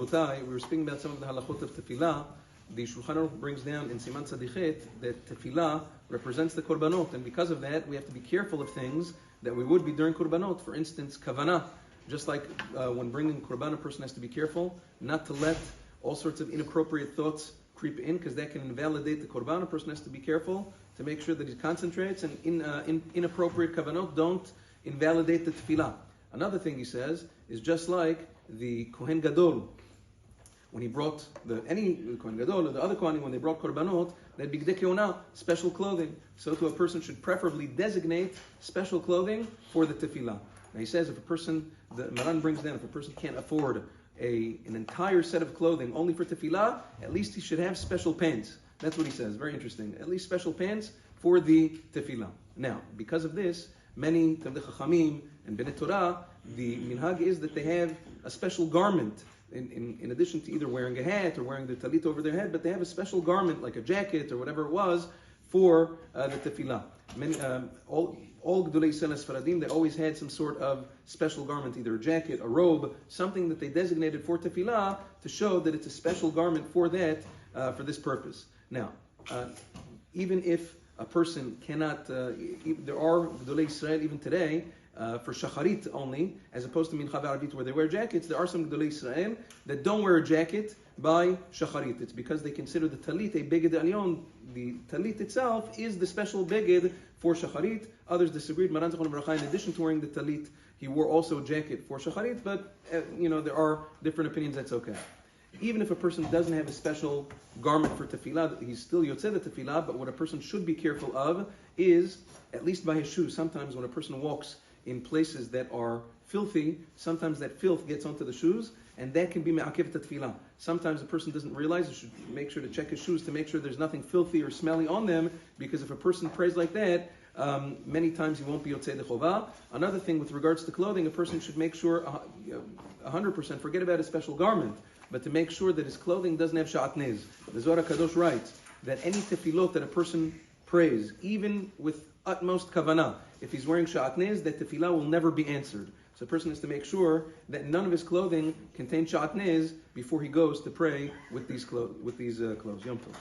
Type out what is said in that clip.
Rabotai, we were speaking about some of the halachot of tefillah. The Shulchan Aruch brings down in Siman Tzadichet that tefillah represents the korbanot, and because of that, we have to be careful of things that we would be during korbanot. For instance, kavanah. Just like when bringing korban, a person has to be careful not to let all sorts of inappropriate thoughts creep in, because that can invalidate the korban. A person has to be careful to make sure that he concentrates, and inappropriate kavanot don't invalidate the tefillah. Another thing he says is just like the Kohen Gadol, when he brought the Kohen Gadol or the other Kohanim, when they brought korbanot, they had bigdei keuna, special clothing. So too a person should preferably designate special clothing for the tefillah. Now he says if a person, the Maran brings down, if a person can't afford an entire set of clothing only for tefillah, at least he should have special pants. That's what he says. Very interesting. At least special pants for the tefillah. Now, because of this, many Talmidei Chachamim and Bnei Torah, the minhag is that they have a special garment in addition to either wearing a hat or wearing the talit over their head, but they have a special garment like a jacket or whatever it was for the tefillah. Many, all Gedolei Yisrael Sfaradim, they always had some sort of special garment, either a jacket, a robe, something that they designated for tefillah to show that it's a special garment for that, for this purpose. Now, even if a person cannot, there are Gedolei Yisrael even today, for shacharit only, as opposed to mincha v'arvit where they wear jackets, there are some Gedolei Yisrael that don't wear a jacket by shacharit. It's because they consider the talit a beged alyon. The talit itself is the special beged for shacharit. Others disagreed. Maran Zechron Baruch, in addition to wearing the talit, he wore also a jacket for shacharit, but there are different opinions. That's okay. Even if a person doesn't have a special garment for tefillah, he's still yotzei the tefillah, but what a person should be careful of is, at least by his shoes, sometimes when a person walks in places that are filthy, sometimes that filth gets onto the shoes, and that can be me'akev tefillah. Sometimes a person doesn't realize, he should make sure to check his shoes to make sure there's nothing filthy or smelly on them, because if a person prays like that, many times he won't be yotzei the chovah. Another thing with regards to clothing, a person should make sure 100%, forget about a special garment, but to make sure that his clothing doesn't have sha'atnez. The Zohar HaKadosh writes that any tefillot that a person prays, even with utmost kavanah, if he's wearing sha'atnez, that tefillah will never be answered. So a person has to make sure that none of his clothing contains sha'atnez before he goes to pray with these clothes. Yom Tov.